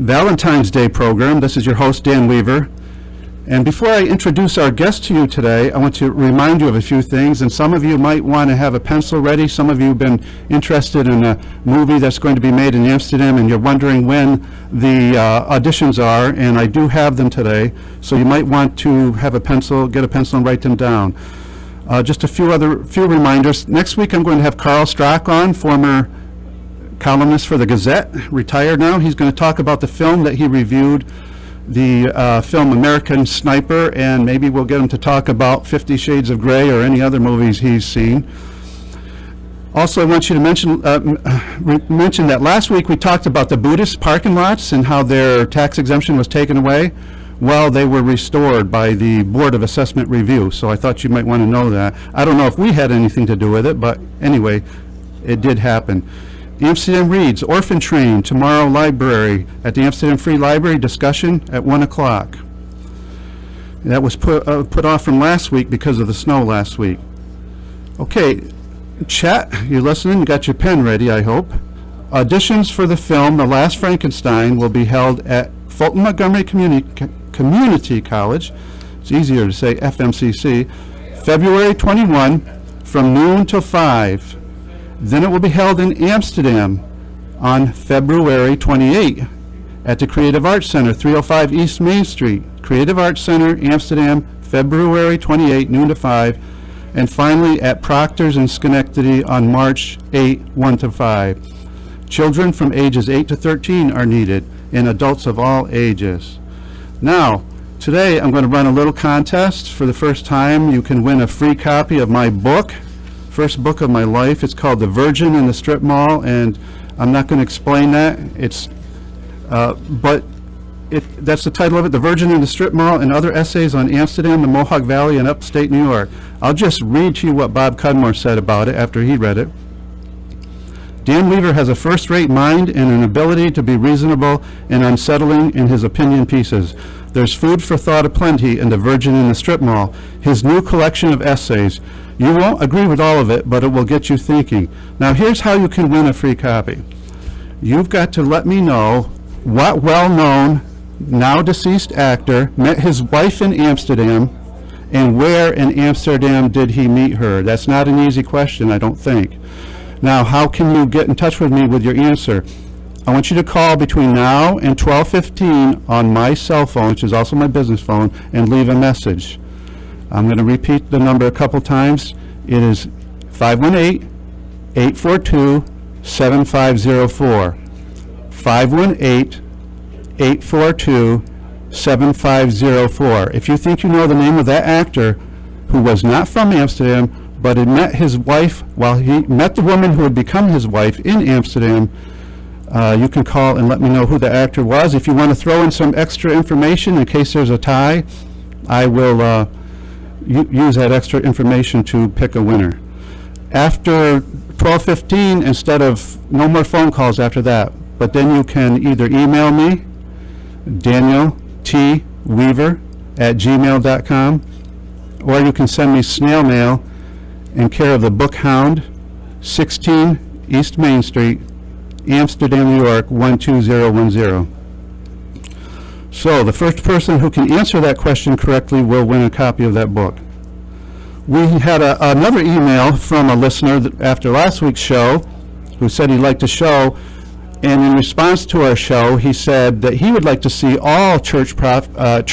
Valentine's Day program. This is your host, Dan Weaver. And before I introduce our guest to you today, I want to remind you of a few things. And some of you might want to have a pencil ready. Some of you have been interested in a movie that's going to be made in Amsterdam, and you're wondering when the auditions are. And I do have them today. So you might want to have a pencil, get a pencil and write them down. Just a few reminders. Next week I'm going to have Carl Strock on, former columnist for the Gazette, retired now. He's going to talk about the film that he reviewed, the film American Sniper, and maybe we'll get him to talk about 50 Shades of Grey or any other movies he's seen. Also, I want you to mention that last week we talked about the Buddhist parking lots and how their tax exemption was taken away. Well, they were restored by the Board of Assessment Review, so I thought you might want to know that. I don't know if we had anything to do with it, but anyway, it did happen. Amsterdam Reads, Orphan Train, tomorrow library at the Amsterdam Free Library, discussion at 1 o'clock. That was put off from last week because of the snow last week. Okay, chat, you're listening, you got your pen ready, I hope. Auditions for the film The Last Frankenstein will be held at Fulton Montgomery Community College, it's easier to say FMCC, February 21 from noon till 5. Then it will be held in Amsterdam on February 28 at the Creative Arts Center, 305 East Main Street. Creative Arts Center, Amsterdam, February 28, noon to 5. And finally at Proctor's in Schenectady on March 8, 1 to 5. Children from ages 8 to 13 are needed, and adults of all ages. Now, today I'm going to run a little contest. For the first time, you can win a free copy of my book, first book of my life. It's called The Virgin in the Strip Mall, and I'm not going to explain that. That's the title of it, The Virgin in the Strip Mall and Other Essays on Amsterdam, the Mohawk Valley, and Upstate New York. I'll just read to you what Bob Cudmore said about it after he read it. Dan Weaver has a first-rate mind and an ability to be reasonable and unsettling in his opinion pieces. There's food for thought aplenty in The Virgin in the Strip Mall, his new collection of essays. You won't agree with all of it, but it will get you thinking. Now here's how you can win a free copy. You've got to let me know what well-known, now deceased actor met his wife in Amsterdam, and where in Amsterdam did he meet her? That's not an easy question, I don't think. Now, how can you get in touch with me with your answer? I want you to call between now and 12:15 on my cell phone, which is also my business phone, and leave a message. I'm going to repeat the number a couple times. It is 518-842-7504. 518-842-7504. If you think you know the name of that actor who was not from Amsterdam, but had met his wife, he met the woman who had become his wife in Amsterdam, you can call and let me know who the actor was. If you want to throw in some extra information in case there's a tie, I will use that extra information to pick a winner. After 12:15, instead of no more phone calls after that, but then you can either email me, Danielle T. Weaver @gmail.com, or you can send me snail mail in care of the Book Hound, 16 East Main Street, Amsterdam, New York, 12010. So the first person who can answer that question correctly will win a copy of that book. We had another email from a listener after last week's show who said he liked the show, and in response to our show, he said that he would like to see all church and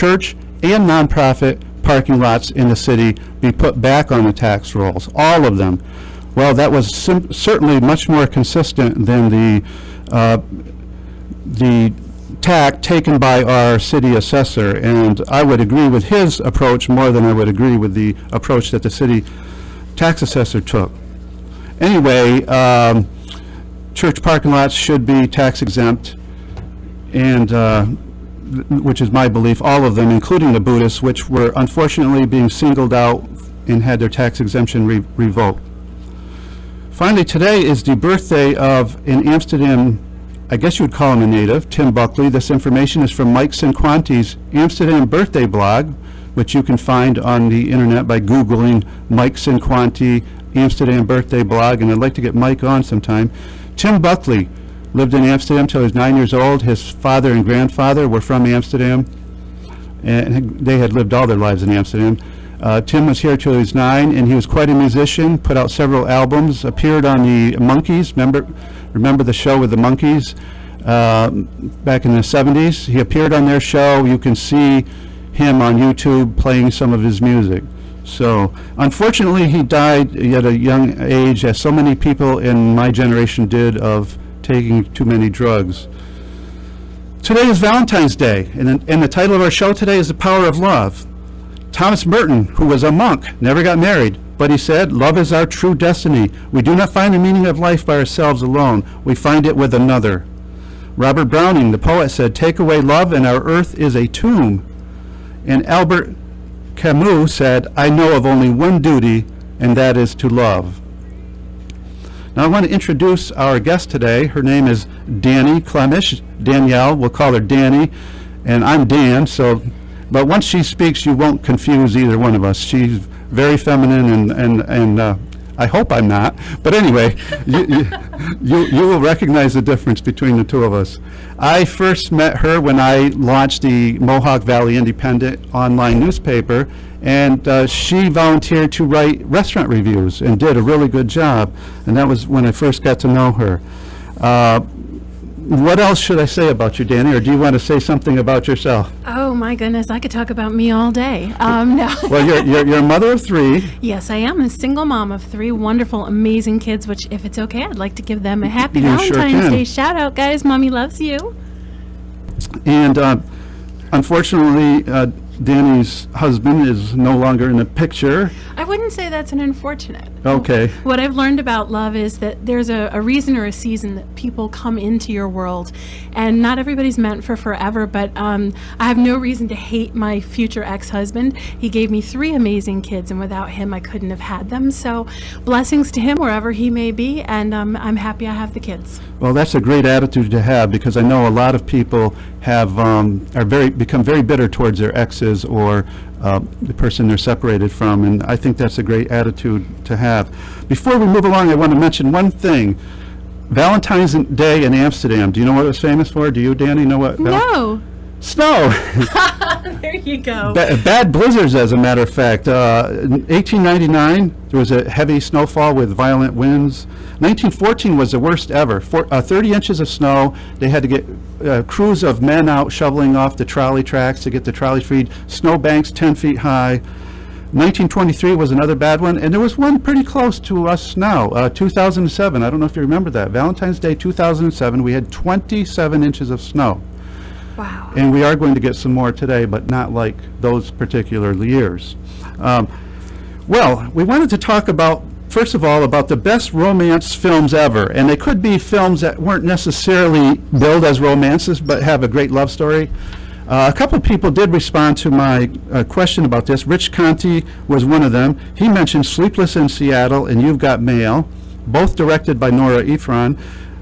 nonprofit parking lots in the city be put back on the tax rolls, all of them. Well, that was certainly much more consistent than the tack taken by our city assessor, and I would agree with his approach more than I would agree with the approach that the city tax assessor took. Anyway, church parking lots should be tax exempt, and which is my belief, all of them, including the Buddhists, which were unfortunately being singled out and had their tax exemption revoked. Finally, today is the birthday of an Amsterdam, I guess you would call him a native, Tim Buckley. This information is from Mike Cinquanti's Amsterdam birthday blog, which you can find on the internet by Googling Mike Cinquanti Amsterdam birthday blog, and I'd like to get Mike on sometime. Tim Buckley lived in Amsterdam till he was 9 years old. His father and grandfather were from Amsterdam, and they had lived all their lives in Amsterdam. Tim was here till he was 9, and he was quite a musician, put out several albums, appeared on the Monkees. Remember the show with the Monkees back in the 70s? He appeared on their show. You can see him on YouTube playing some of his music. So, unfortunately, he died at a young age, as so many people in my generation did, of taking too many drugs. Today is Valentine's Day, and the title of our show today is The Power of Love. Thomas Merton, who was a monk, never got married, but he said, "Love is our true destiny. We do not find the meaning of life by ourselves alone. We find it with another." Robert Browning, the poet, said, "Take away love and our earth is a tomb." And Albert Camus said, "I know of only one duty, and that is to love." Now I want to introduce our guest today. Her name is Danielle Klemish. Danielle, we'll call her Danny, and I'm Dan, but once she speaks, you won't confuse either one of us. She's very feminine, and I hope I'm not. But anyway, you will recognize the difference between the two of us. I first met her when I launched the Mohawk Valley Independent online newspaper, and she volunteered to write restaurant reviews and did a really good job. And that was when I first got to know her. What else should I say about you, Danny, or do you want to say something about yourself? Oh my goodness, I could talk about me all day. No. Well, you're a mother of 3. Yes, I am a single mom of 3 wonderful, amazing kids, which, if it's okay, I'd like to give them a happy You sure Valentine's can. Day shout out, guys. Mommy loves you. And unfortunately, Danny's husband is no longer in the picture. I wouldn't say that's an unfortunate. Okay. What I've learned about love is that there's a reason or a season that people come into your world, and not everybody's meant for forever, but I have no reason to hate my future ex-husband. He gave me 3 amazing kids, and without him I couldn't have had them. So blessings to him wherever he may be, and I'm happy I have the kids. Well, that's a great attitude to have, because I know a lot of people have become very bitter towards their exes or the person they're separated from, and I think that's a great attitude to have. Before we move along, I want to mention one thing. Valentine's Day in Amsterdam. Do you know what it was famous for? Do you, Danny, know what? No. Snow. There you go. Bad blizzards, as a matter of fact. In 1899, there was a heavy snowfall with violent winds. 1914 was the worst ever. 30 inches of snow. They had to get crews of men out shoveling off the trolley tracks to get the trolleys freed. Snow banks 10 feet high. 1923 was another bad one, and there was one pretty close to us now, 2007. I don't know if you remember that. Valentine's Day 2007, we had 27 inches of snow. Wow. And we are going to get some more today, but not like those particular years. Well, we wanted to talk about, first of all, about the best romance films ever. And they could be films that weren't necessarily billed as romances, but have a great love story. A couple people did respond to my question about this. Rich Conti was one of them. He mentioned Sleepless in Seattle and You've Got Mail, both directed by Nora Ephron.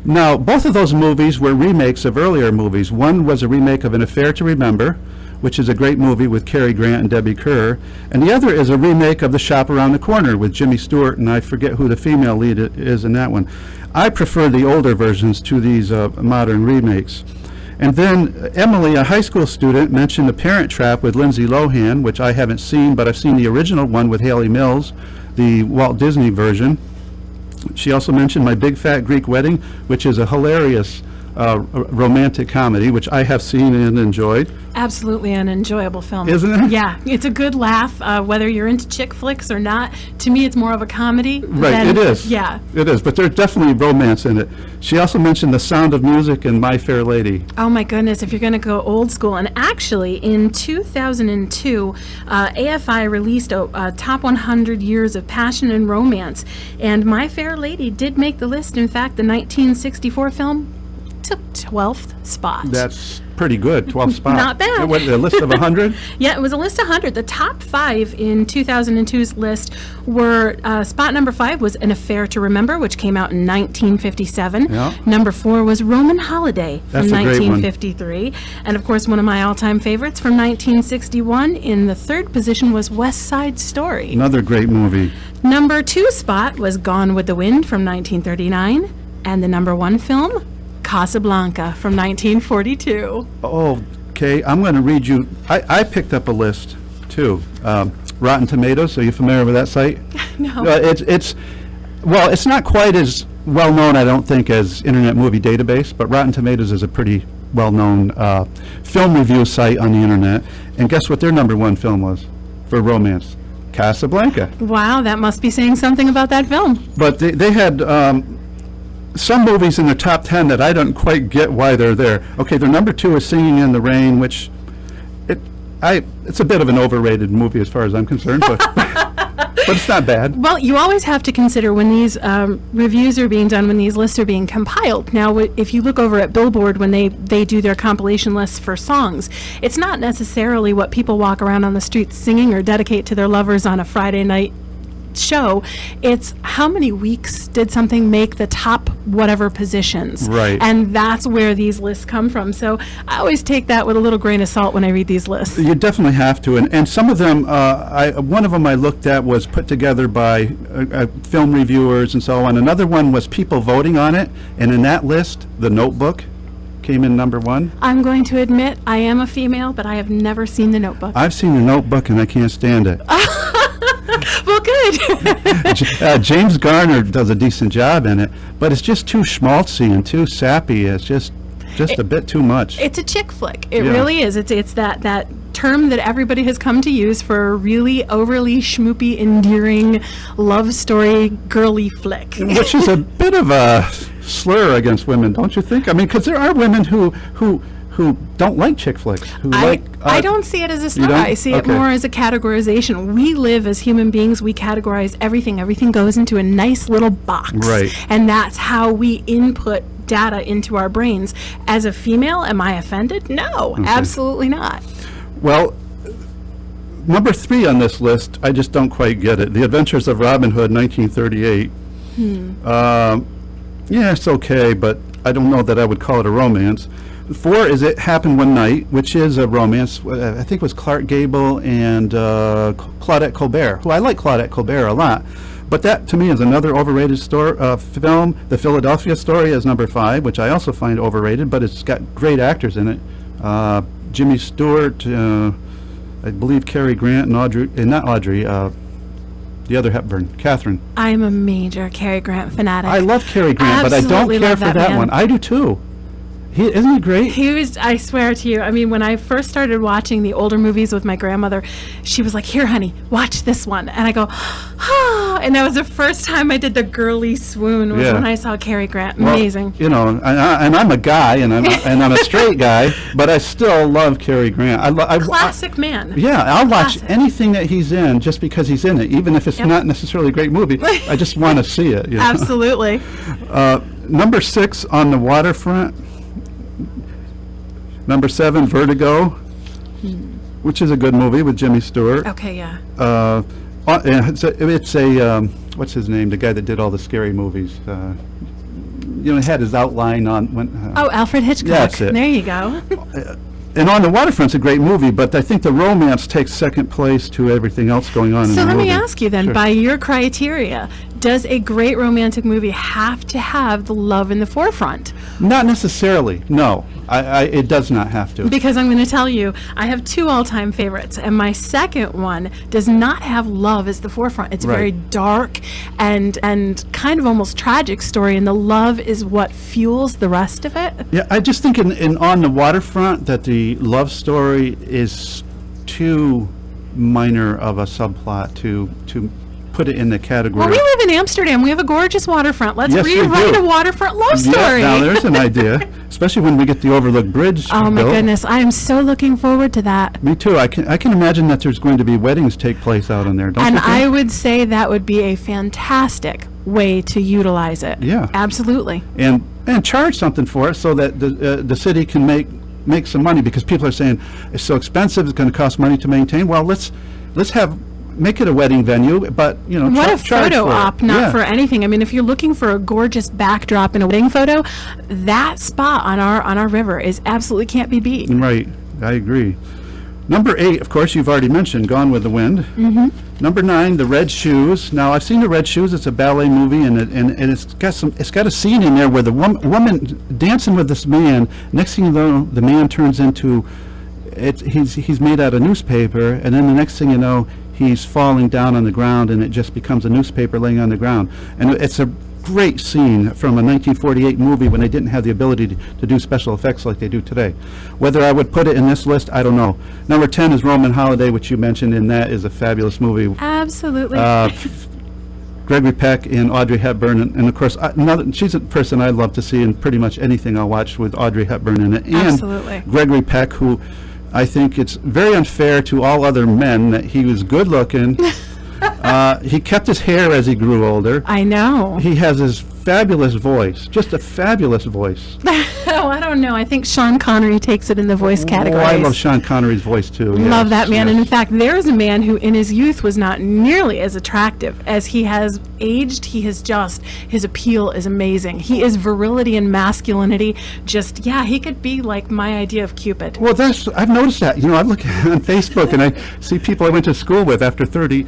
Now, both of those movies were remakes of earlier movies. One was a remake of An Affair to Remember, which is a great movie with Cary Grant and Debbie Kerr. And the other is a remake of The Shop Around the Corner with Jimmy Stewart, and I forget who the female lead is in that one. I prefer the older versions to these modern remakes. And then Emily, a high school student, mentioned The Parent Trap with Lindsay Lohan, which I haven't seen, but I've seen the original one with Haley Mills, the Walt Disney version. She also mentioned My Big Fat Greek Wedding, which is a hilarious romantic comedy, which I have seen and enjoyed. Absolutely an enjoyable film. Isn't it? Yeah, it's a good laugh, whether you're into chick flicks or not. To me, it's more of a comedy. Right, it is. Yeah. It is, but there's definitely romance in it. She also mentioned The Sound of Music and My Fair Lady. Oh my goodness, if you're going to go old school. And actually, in 2002, AFI released a top 100 years of passion and romance. And My Fair Lady did make the list. In fact, the 1964 film took 12th spot. That's pretty good, 12 spots. Not bad. What, a list of 100? Yeah, it was a list of 100. The top 5 in 2002's list were, spot number 5 was An Affair to Remember, which came out in 1957. Yeah. Number 4 was Roman Holiday from That's a great one. 1953. And of course, one of my all-time favorites from 1961. In the 3rd position was West Side Story. Another great movie. Number 2 spot was Gone with the Wind from 1939. And the number 1 film, Casablanca from 1942. Oh, okay. I'm going to read you. I picked up a list too. Rotten Tomatoes. Are you familiar with that site? No. Well, it's not quite as well known, I don't think, as Internet Movie Database, but Rotten Tomatoes is a pretty well known film review site on the internet. And guess what their number one film was for romance? Casablanca. Wow, that must be saying something about that film. But they had some movies in the top 10 that I don't quite get why they're there. Okay, their number 2 is Singing in the Rain, which it's a bit of an overrated movie as far as I'm concerned, but but it's not bad. Well, you always have to consider when these reviews are being done, when these lists are being compiled. Now, if you look over at Billboard when they do their compilation lists for songs, it's not necessarily what people walk around on the streets singing or dedicate to their lovers on a Friday night show. It's how many weeks did something make the top whatever positions. Right. And that's where these lists come from. So I always take that with a little grain of salt when I read these lists. You definitely have to. And some of them, one of them I looked at was put together by film reviewers and so on. Another one was people voting on it. And in that list, The Notebook came in number 1. I'm going to admit I am a female, but I have never seen The Notebook. I've seen The Notebook and I can't stand it. Well, good. James Garner does a decent job in it, but it's just too schmaltzy and too sappy. It's just a bit too much. It's a chick flick. It Yeah. really is. It's that term that everybody has come to use for a really overly schmoopy, endearing love story girly flick. Which is a bit of a slur against women, don't you think? I mean, because there are women who don't like chick flicks. I don't see it as a slur. don't? I see it Okay. more as a categorization. We live as human beings. We categorize everything. Everything goes into a nice little box. Right. And that's how we input data into our brains. As a female, am I offended? No, absolutely not. Well, number 3 on this list, I just don't quite get it. The Adventures of Robin Hood, 1938. Yeah, it's okay, but I don't know that I would call it a romance. 4 is It Happened One Night, which is a romance. I think it was Clark Gable and Claudette Colbert, who I like Claudette Colbert a lot. But that, to me, is another overrated film. The Philadelphia Story is number 5, which I also find overrated, but it's got great actors in it. Jimmy Stewart, I believe Cary Grant, and the other Hepburn, Catherine. I'm a major Cary Grant fanatic. I love Cary Grant, but I don't Absolutely care love for that that man. one. I do too. Isn't he great? He was, I swear to you, I mean, when I first started watching the older movies with my grandmother, she was like, "Here, honey, watch this one." And I go, "Ah," and that was the first time I did the girly swoon was Yeah. when I saw Cary Grant. Well, Amazing. You know, and I'm a guy, and I'm a straight guy, but I still love Cary Grant. Classic man. Yeah, I'll watch Classic. anything that he's in just because he's in it, even if it's Yep. not necessarily a great movie. I just want to see it. You know? Absolutely. Number 6, On the Waterfront. Number 7, Vertigo, which is a good movie with Jimmy Stewart. Okay, yeah. It's a what's his name? The guy that did all the scary movies. He had his outline on when. Oh, Alfred Hitchcock. That's it. There you go. And On the Waterfront's a great movie, but I think the romance takes second place to everything else going on in the So let movie. me ask you then, Sure. by your criteria, does a great romantic movie have to have the love in the forefront? Not necessarily. No, it does not have to. Because I'm going to tell you, I have 2 all-time favorites, and my second one does not have love as the forefront. It's a Right. very dark and kind of almost tragic story, and the love is what fuels the rest of it. Yeah, I just think in On the Waterfront that the love story is too minor of a subplot to put it in the category. Well, we live in Amsterdam. We have a gorgeous waterfront. Let's Yes, we rewrite do. a waterfront love Yeah, story. now there's an idea, especially when we get the Overlook Bridge Oh my built. goodness, I am so looking forward to that. Me too. I can imagine that there's going to be weddings take place out on there. Don't And you think? I would say that would be a fantastic way to utilize it. Yeah. Absolutely. and charge something for it so that the city can make some money, because people are saying it's so expensive, it's going to cost money to maintain. Well, let's make it a wedding venue, but What a charge photo for it. op, not Yeah. for anything. I mean, if you're looking for a gorgeous backdrop in a wedding photo, that spot on our river is absolutely can't be beat. Right, I agree. Number 8, of course, you've already mentioned, Gone with the Wind. Mm-hmm. Number 9, The Red Shoes. Now, I've seen The Red Shoes. It's a ballet movie, and it's got a scene in there where the woman dancing with this man. Next thing you know, the man turns into he's made out of newspaper, and then the next thing you know, he's falling down on the ground, and it just becomes a newspaper laying on the ground. And it's a great scene from a 1948 movie when they didn't have the ability to do special effects like they do today. Whether I would put it in this list, I don't know. Number 10 is Roman Holiday, which you mentioned, and that is a fabulous movie. Absolutely. Gregory Peck and Audrey Hepburn, and of course, she's a person I'd love to see in pretty much anything I'll watch with Audrey Hepburn in it. And Absolutely. Gregory Peck, who I think it's very unfair to all other men that he was good looking. He kept his hair as he grew older. I know. He has his fabulous voice, just a fabulous voice. Oh, I don't know. I think Sean Connery takes it in the voice category. Oh, I love Sean Connery's voice too. Love Yes, that man. yes. And in fact, there's a man who in his youth was not nearly as attractive as he has aged. His appeal is amazing. He is virility and masculinity. He could be like my idea of Cupid. Well, I've noticed that. I look on Facebook and I see people I went to school with after 30.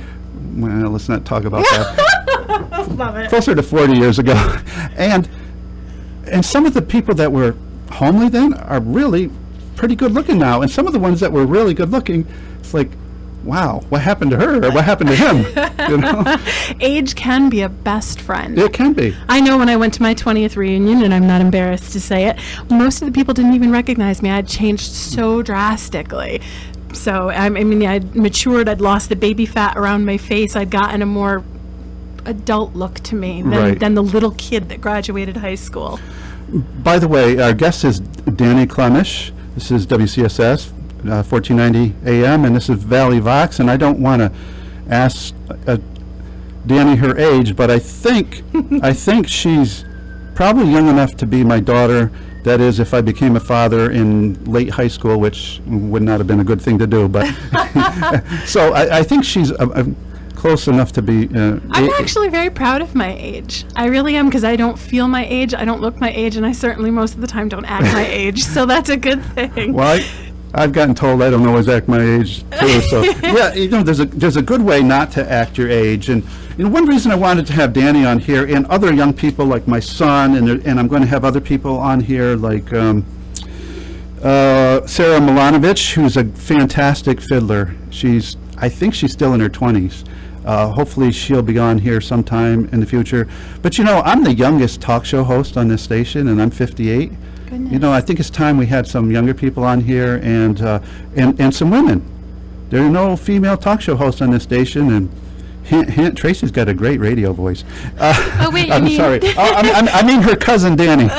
Well, let's not talk about that. Love it. Closer to 40 years ago. And some of the people that were homely then are really pretty good looking now. And some of the ones that were really good looking, it's like, wow, what happened to her or what happened to him? Age can be a best friend. It can be. I know when I went to my 20th reunion, and I'm not embarrassed to say it, most of the people didn't even recognize me. I'd changed so drastically. So, I'd matured, I'd lost the baby fat around my face, I'd gotten a more adult look to me than the little kid that graduated high school. By the way, our guest is Danielle Klemish. This is WCSS, 1490 AM, and this is Valley Vox, and I don't want to ask Danny her age, but I think she's probably young enough to be my daughter. That is, if I became a father in late high school, which would not have been a good thing to do. But so I think she's close enough to be. I'm actually very proud of my age. I really am, because I don't feel my age, I don't look my age, and I certainly most of the time don't act my age. So that's a good thing. Well, I've gotten told I don't always act my age too. So yeah, there's a good way not to act your age. And one reason I wanted to have Danny on here and other young people like my son, and I'm going to have other people on here like Sarah Milanovic, who's a fantastic fiddler. I think she's still in her 20s. Hopefully she'll be on here sometime in the future. But I'm the youngest talk show host on this station, and I'm 58. Goodness. I think it's time we had some younger people on here and some women. There are no female talk show hosts on this station, and hint, Tracy's got a great radio voice. I'm sorry. I mean her cousin Danny.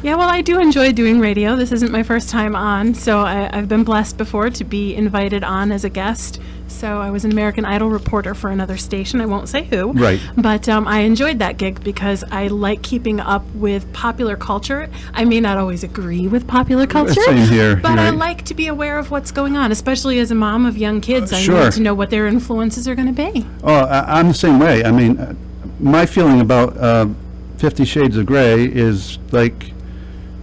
Yeah, well, I do enjoy doing radio. This isn't my first time on, so I've been blessed before to be invited on as a guest. So I was an American Idol reporter for another station. I won't say who. Right. But I enjoyed that gig because I like keeping up with popular culture. I may not always agree with popular culture. Same here. But I Right. like to be aware of what's going on, especially as a mom of young kids. I Sure. need to know what their influences are going to be. Oh, I'm the same way. I mean, my feeling about 50 Shades of Grey is like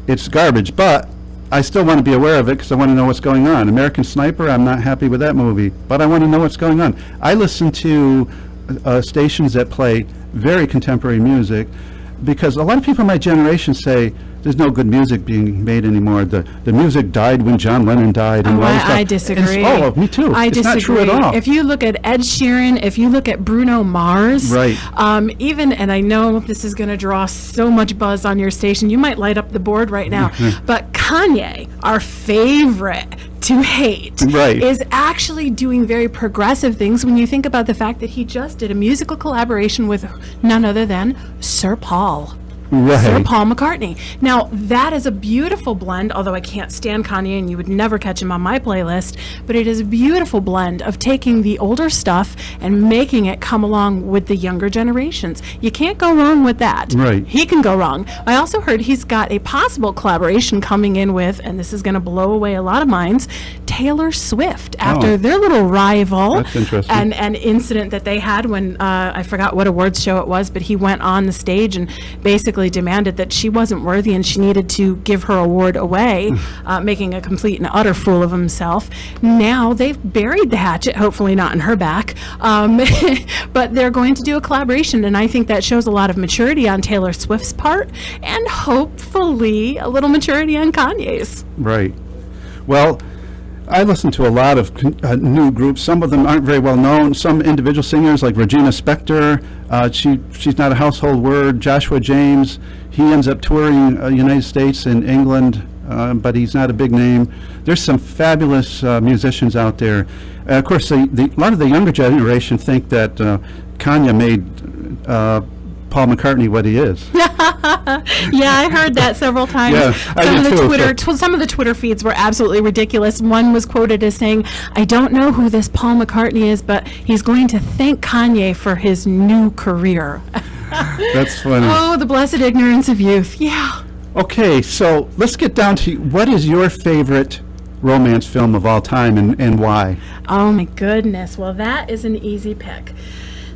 it's garbage, but I still want to be aware of it because I want to know what's going on. American Sniper, I'm not happy with that movie, but I want to know what's going on. I listen to stations that play very contemporary music because a lot of people in my generation say there's no good music being made anymore. The music died when John Lennon died. And all this stuff. I And disagree. me too. I It's disagree. not true at all. If you look at Ed Sheeran, if you look at Bruno Mars, Right. And I know this is going to draw so much buzz on your station, you might light up the board right now, but Kanye, our favorite to hate, Right. is actually doing very progressive things when you think about the fact that he just did a musical collaboration with none other than Sir Paul. Sir Right. Paul McCartney. Now, that is a beautiful blend, although I can't stand Kanye and you would never catch him on my playlist, but it is a beautiful blend of taking the older stuff and making it come along with the younger generations. You can't go wrong with that. Right. He can go wrong. I also heard he's got a possible collaboration coming in with, and this is going to blow away a lot of minds, Taylor Swift, after their little rival. That's interesting. And an incident that they had when, I forgot what awards show it was, but he went on the stage and basically basically demanded that she wasn't worthy and she needed to give her award away, making a complete and utter fool of himself. Now they've buried the hatchet, hopefully not in her back, but they're going to do a collaboration, and I think that shows a lot of maturity on Taylor Swift's part, and hopefully a little maturity on Kanye's. Right. Well, I listen to a lot of new groups. Some of them aren't very well known. Some individual singers like Regina Spektor, she's not a household word. Joshua James, he ends up touring United States and England, but he's not a big name. There's some fabulous musicians out there. Of course, a lot of the younger generation think that Kanye made Paul McCartney what he is. Yeah, I heard that several times. Yeah, Some of the Twitter feeds were absolutely ridiculous. One was quoted as saying, "I don't know who this Paul McCartney is, but he's going to thank Kanye for his new career." That's funny. Oh, the blessed ignorance of youth. Yeah. Okay, so let's get down to what is your favorite romance film of all time, and why? Oh my goodness. Well, that is an easy pick.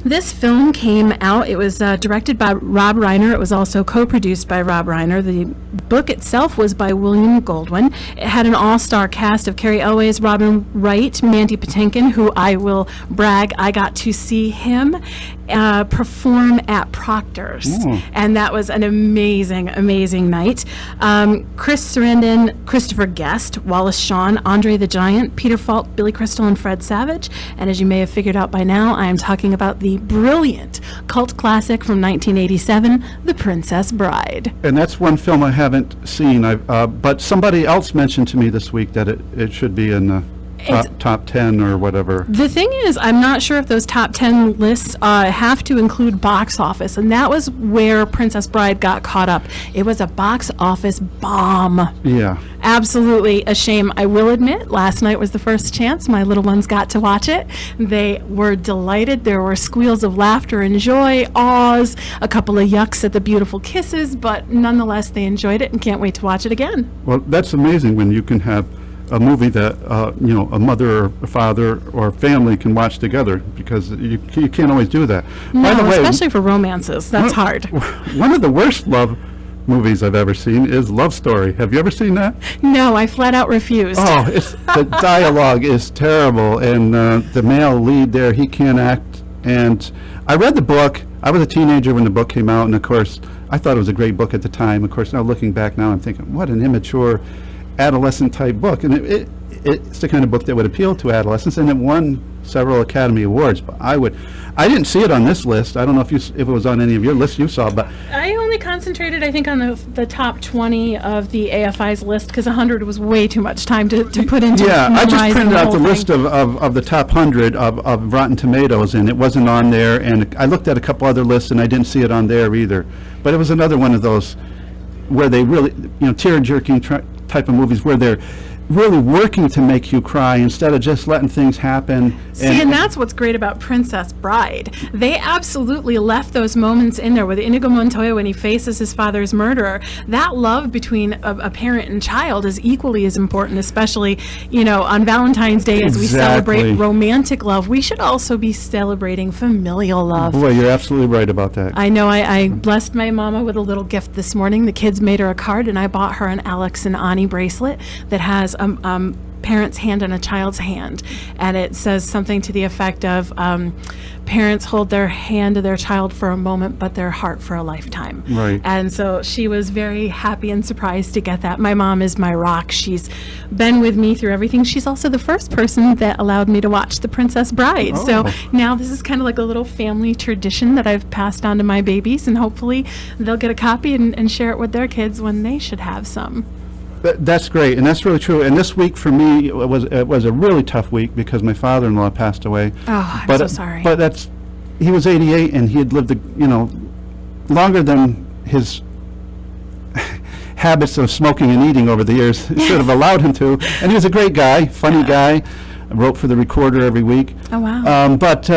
This film came out, it was directed by Rob Reiner. It was also co-produced by Rob Reiner. The book itself was by William Goldwyn. It had an all-star cast of Carrie Elways, Robin Wright, Mandy Patinkin, who I will brag, I got to see him perform at Proctor's. Ooh. And that was an amazing, amazing night. Chris Sarandon, Christopher Guest, Wallace Shawn, Andre the Giant, Peter Falk, Billy Crystal, and Fred Savage. And as you may have figured out by now, I am talking about the brilliant cult classic from 1987, The Princess Bride. And that's one film I haven't seen, but somebody else mentioned to me this week that it should be in the top 10 or whatever. The thing is, I'm not sure if those top 10 lists have to include box office, and that was where Princess Bride got caught up. It was a box office bomb. Yeah. Absolutely a shame. I will admit, last night was the first chance my little ones got to watch it. They were delighted. There were squeals of laughter and joy, awes, a couple of yucks at the beautiful kisses, but nonetheless, they enjoyed it and can't wait to watch it again. Well, that's amazing when you can have a movie that a mother or a father or family can watch together, because you can't always do that. No, By the way, especially for romances. That's hard. One of the worst love movies I've ever seen is Love Story. Have you ever seen that? No, I flat out refused. Oh, the dialogue is terrible, and the male lead there, he can't act. And I read the book. I was a teenager when the book came out, and of course, I thought it was a great book at the time. Of course, now looking back now, I'm thinking, what an immature adolescent type book. And it's the kind of book that would appeal to adolescents, and it won several Academy Awards. But I didn't see it on this list. I don't know if it was on any of your lists you saw, but I only concentrated, I think, on the top 20 of the AFI's list, because 100 was way too much time to put into. Yeah, I just memorizing printed out the whole list thing. of the top 100 of Rotten Tomatoes, and it wasn't on there. And I looked at a couple other lists, and I didn't see it on there either. But it was another one of those where they really, tear-jerking type of movies where they're really working to make you cry instead of just letting things happen. See, and that's what's great about Princess Bride. They absolutely left those moments in there with Inigo Montoya when he faces his father's murderer. That love between a parent and child is equally as important, especially, on Valentine's Day as we celebrate Exactly. romantic love. We should also be celebrating familial love. Boy, you're absolutely right about that. I know I blessed my mama with a little gift this morning. The kids made her a card, and I bought her an Alex and Ani bracelet that has a parent's hand and a child's hand. And it says something to the effect of, parents hold their hand to their child for a moment, but their heart for a lifetime. Right. And so she was very happy and surprised to get that. My mom is my rock. She's been with me through everything. She's also the first person that allowed me to watch The Princess Bride. Oh. So now this is kind of like a little family tradition that I've passed on to my babies, and hopefully they'll get a copy and share it with their kids when they should have some. That's great, and that's really true. And this week for me, it was a really tough week because my father-in-law passed away. Oh, I'm so sorry. But he was 88, and he had lived, longer than his habits of smoking and eating over the years should have allowed him to. And he was a great guy, funny guy. Wrote for the Recorder every week. Oh, wow. But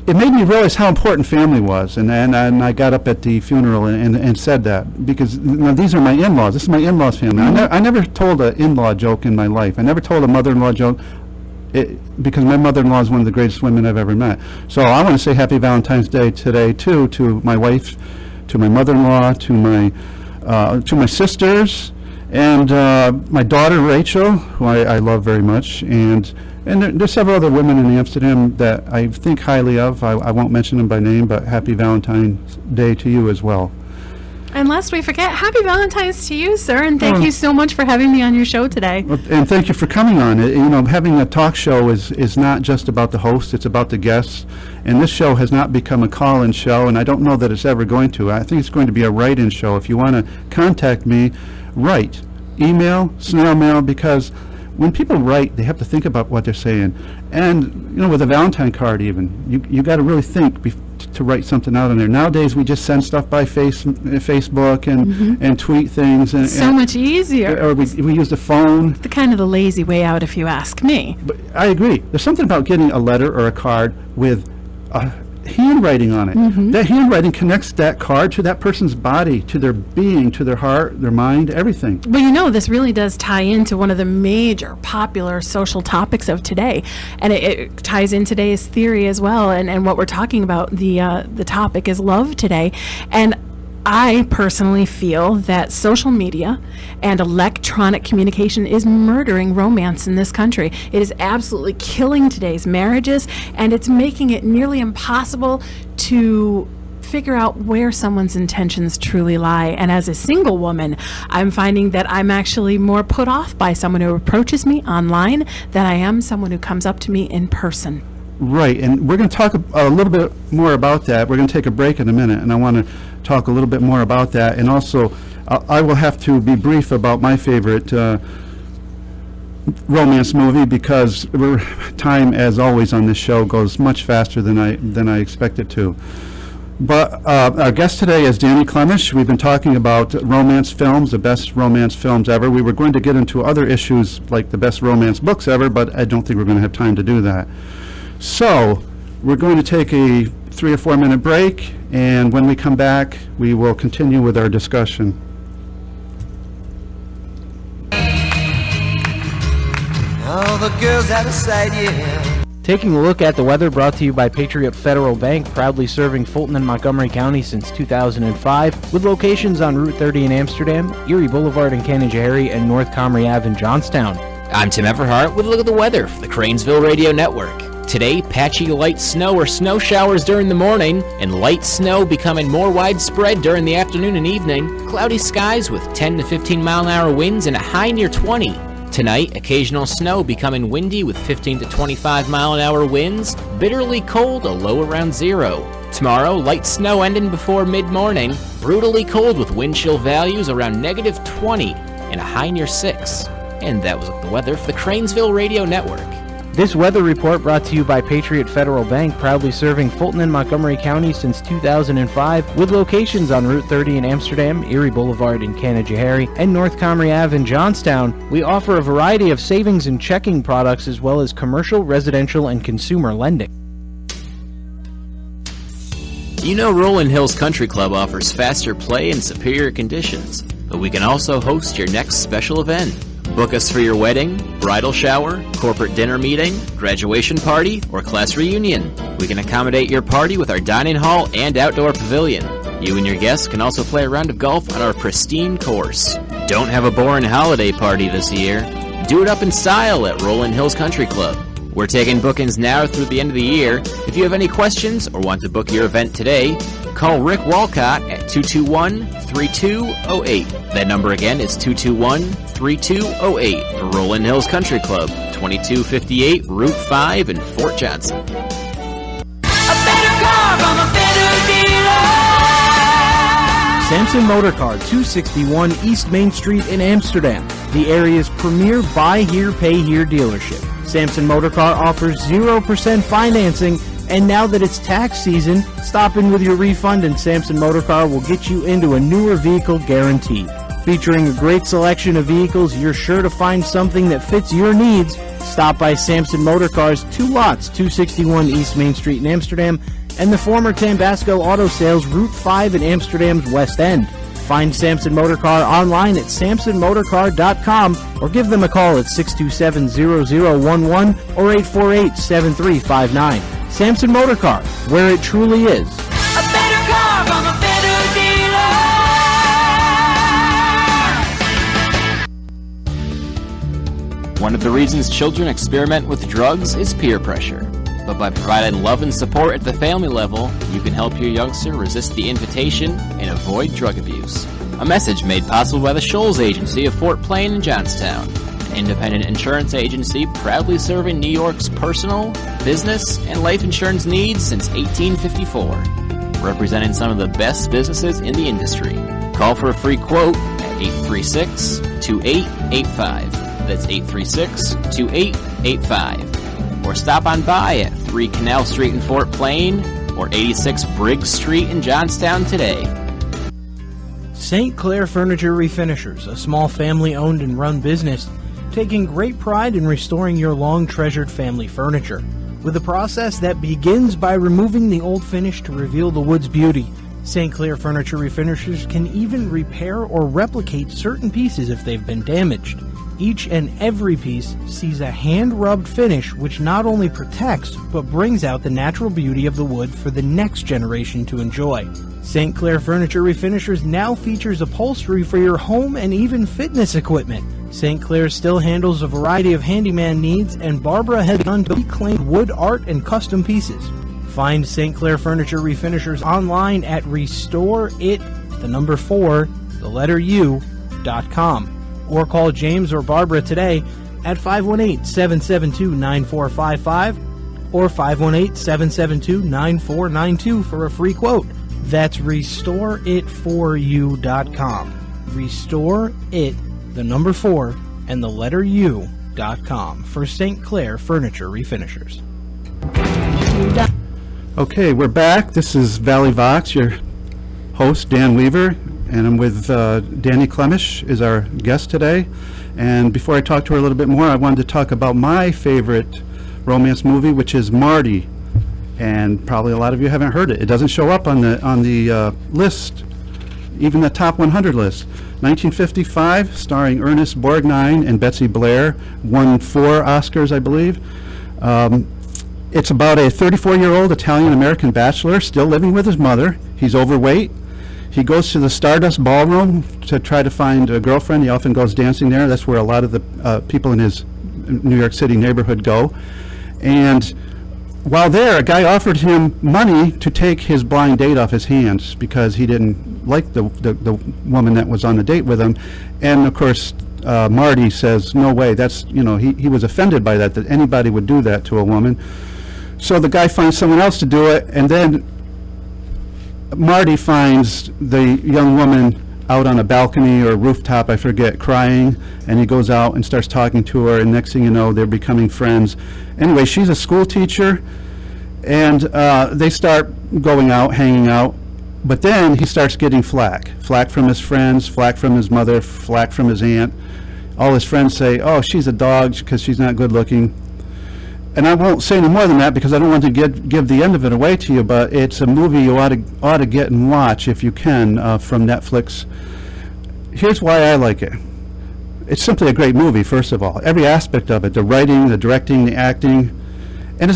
it made me realize how important family was, and I got up at the funeral and said that, because these are my in-laws. This is my in-laws family. I never told an in-law joke in my life. I never told a mother-in-law joke, because my mother-in-law is one of the greatest women I've ever met. So I want to say Happy Valentine's Day today, too, to my wife, to my mother-in-law, to my sisters, and my daughter Rachel, who I love very much, and there's several other women in Amsterdam that I think highly of. I won't mention them by name, but happy Valentine's Day to you as well. And lest we forget, happy Valentine's to you, sir, and thank you so much for having me on your show today. And thank you for coming on. Having a talk show is not just about the host, it's about the guests. And this show has not become a call-in show, and I don't know that it's ever going to. I think it's going to be a write-in show. If you want to contact me, write, email, snail mail, because when people write, they have to think about what they're saying. And, with a Valentine card even, you got to really think to write something out on there. Nowadays, we just send stuff by Facebook and tweet things. And so much easier. Or we use the phone. The kind of the lazy way out, if you ask me. But I agree. There's something about getting a letter or a card with handwriting on it. That handwriting connects that card to that person's body, to their being, to their heart, their mind, everything. Well, this really does tie into one of the major popular social topics of today, and it ties in today's theory as well, and what we're talking about. The topic is love today, and I personally feel that social media and electronic communication is murdering romance in this country. It is absolutely killing today's marriages, and it's making it nearly impossible to figure out where someone's intentions truly lie. And as a single woman, I'm finding that I'm actually more put off by someone who approaches me online than I am someone who comes up to me in person. Right, and we're going to talk a little bit more about that. We're going to take a break in a minute, and I want to talk a little bit more about that. And also, I will have to be brief about my favorite romance movie, because time, as always on this show, goes much faster than I expect it to. But our guest today is Danielle Klemish. We've been talking about romance films, the best romance films ever. We were going to get into other issues like the best romance books ever, but I don't think we're going to have time to do that. So we're going to take a 3 or 4 minute break, and when we come back, we will continue with our discussion. All the girls out of sight, yeah. Taking a look at the weather, brought to you by Patriot Federal Bank, proudly serving Fulton and Montgomery County since 2005, with locations on Route 30 in Amsterdam, Erie Boulevard in Canajoharie, and North Comrie Ave in Johnstown. I'm Tim Everhart with a look at the weather for the Cranesville Radio Network. Today, patchy light snow or snow showers during the morning, and light snow becoming more widespread during the afternoon and evening. Cloudy skies with 10 to 15 mile-an-hour winds and a high near 20. Tonight, occasional snow becoming windy with 15 to 25 mile-an-hour winds. Bitterly cold, a low around 0. Tomorrow, light snow ending before mid-morning. Brutally cold with wind chill values around negative 20 and a high near 6. And that was the weather for the Cranesville Radio Network. This weather report brought to you by Patriot Federal Bank, proudly serving Fulton and Montgomery County since 2005, with locations on Route 30 in Amsterdam, Erie Boulevard in Canajoharie, and North Comrie Ave in Johnstown. We offer a variety of savings and checking products as well as commercial, residential, and consumer lending. Rolling Hills Country Club offers faster play and superior conditions, but we can also host your next special event. Book us for your wedding, bridal shower, corporate dinner meeting, graduation party, or class reunion. We can accommodate your party with our dining hall and outdoor pavilion. You and your guests can also play a round of golf on our pristine course. Don't have a boring holiday party this year? Do it up in style at Rolling Hills Country Club. We're taking bookings now through the end of the year. If you have any questions or want to book your event today, call Rick Walcott at 221-3208. That number again is 221-3208 for Rolling Hills Country Club, 2258 Route 5 in Fort Johnson. A better car from a better dealer. Samson Motor Car, 261 East Main Street in Amsterdam, the area's premier buy here, pay here dealership. Samson Motor Car offers 0% financing, and now that it's tax season, stop in with your refund and Samson Motor Car will get you into a newer vehicle guaranteed. Featuring a great selection of vehicles, you're sure to find something that fits your needs. Stop by Samson Motor Car's 2 lots, 261 East Main Street in Amsterdam, and the former Tambasco Auto Sales Route 5 in Amsterdam's West End. Find Samson Motor Car online at samsonmotorcar.com or give them a call at 627-0011 or 848-7359. Samson Motor Car, where it truly is. A better car from a better dealer. One of the reasons children experiment with drugs is peer pressure. But by providing love and support at the family level, you can help your youngster resist the invitation and avoid drug abuse. A message made possible by the Shoals Agency of Fort Plain and Johnstown, an independent insurance agency proudly serving New York's personal, business, and life insurance needs since 1854. Representing some of the best businesses in the industry. Call for a free quote at 836-2885. That's 836-2885. Or stop on by at 3 Canal Street in Fort Plain or 86 Briggs Street in Johnstown today. St. Clair Furniture Refinishers, a small family-owned and run business, taking great pride in restoring your long-treasured family furniture. With a process that begins by removing the old finish to reveal the wood's beauty, St. Clair Furniture Refinishers can even repair or replicate certain pieces if they've been damaged. Each and every piece sees a hand-rubbed finish which not only protects, but brings out the natural beauty of the wood for the next generation to enjoy. St. Clair Furniture Refinishers now features upholstery for your home and even fitness equipment. St. Clair still handles a variety of handyman needs, and Barbara has begun to reclaim wood art and custom pieces. Find St. Clair Furniture Refinishers online at restoreit4u.com. Or call James or Barbara today at 518-772-9455 or 518-772-9492 for a free quote. That's restoreit4u.com. restoreit4u.com for St. Clair Furniture Refinishers. Okay, we're back. This is Valley Vox, your host, Dan Weaver, and I'm with Danielle Klemish is our guest today. And before I talk to her a little bit more, I wanted to talk about my favorite romance movie, which is Marty. And probably a lot of you haven't heard it. It doesn't show up on the list, even the top 100 list. 1955, starring Ernest Borgnine and Betsy Blair, won 4 Oscars, I believe. It's about a 34-year-old Italian-American bachelor still living with his mother. He's overweight. He goes to the Stardust Ballroom to try to find a girlfriend. He often goes dancing there. That's where a lot of the people in his New York City neighborhood go. And while there, a guy offered him money to take his blind date off his hands because he didn't like the woman that was on the date with him. And of course, Marty says, no way, that's, he was offended by that anybody would do that to a woman. So the guy finds someone else to do it, and then Marty finds the young woman out on a balcony or rooftop, I forget, crying, and he goes out and starts talking to her, and next thing you know, they're becoming friends. Anyway, she's a school teacher, and they start going out, hanging out, but then he starts getting flack from his friends, flack from his mother, flack from his aunt. All his friends say, oh, she's a dog because she's not good looking. And I won't say any more than that because I don't want to give the end of it away to you, but it's a movie you ought to get and watch if you can from Netflix. Here's why I like it. It's simply a great movie, first of all. Every aspect of it, the writing, the directing, the acting. And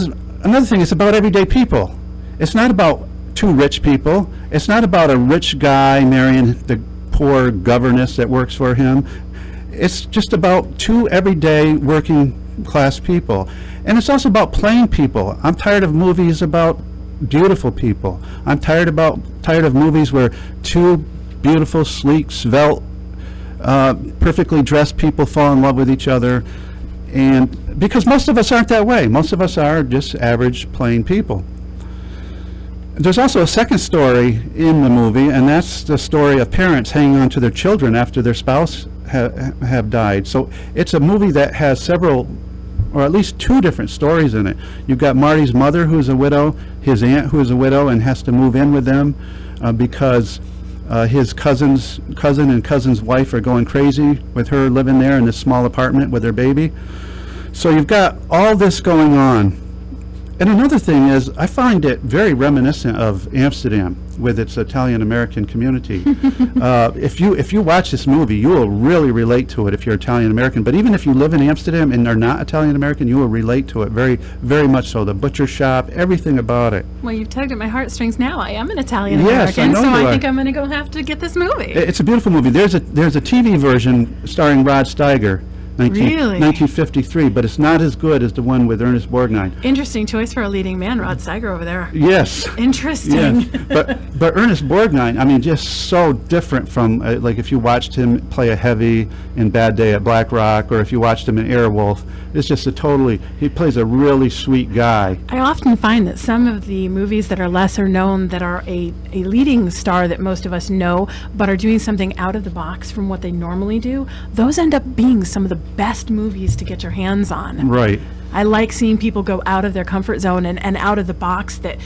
another thing, it's about everyday people. It's not about 2 rich people. It's not about a rich guy marrying the poor governess that works for him. It's just about 2 everyday working class people. And it's also about plain people. I'm tired of movies about beautiful people. I'm tired of movies where 2 beautiful, sleek, svelte, perfectly dressed people fall in love with each other. And because most of us aren't that way. Most of us are just average, plain people. There's also a second story in the movie, and that's the story of parents hanging on to their children after their spouse have died. So it's a movie that has several, or at least 2 different stories in it. You've got Marty's mother, who's a widow, his aunt, who is a widow and has to move in with them because his cousin and cousin's wife are going crazy with her living there in this small apartment with their baby. So you've got all this going on. And another thing is, I find it very reminiscent of Amsterdam with its Italian-American community. If you watch this movie, you will really relate to it if you're Italian-American. But even if you live in Amsterdam and are not Italian-American, you will relate to it very, very much so. The butcher shop, everything about it. Well, you've tugged at my heartstrings now. I am an Italian-American, Yes, I know so you I are. think I'm going to go have to get this movie. It's a beautiful movie. There's a TV version starring Rod Steiger Really? 1953, but it's not as good as the one with Ernest Borgnine. Interesting choice for a leading man, Rod Steiger over there. Yes. Interesting. Yes. But Ernest Borgnine, I mean, just so different from, like, if you watched him play a heavy in Bad Day at Black Rock, or if you watched him in Airwolf, it's just he plays a really sweet guy. I often find that some of the movies that are lesser known, that are a leading star that most of us know, but are doing something out of the box from what they normally do, those end up being some of the best movies to get your hands on. Right. I like seeing people go out of their comfort zone and out of the box that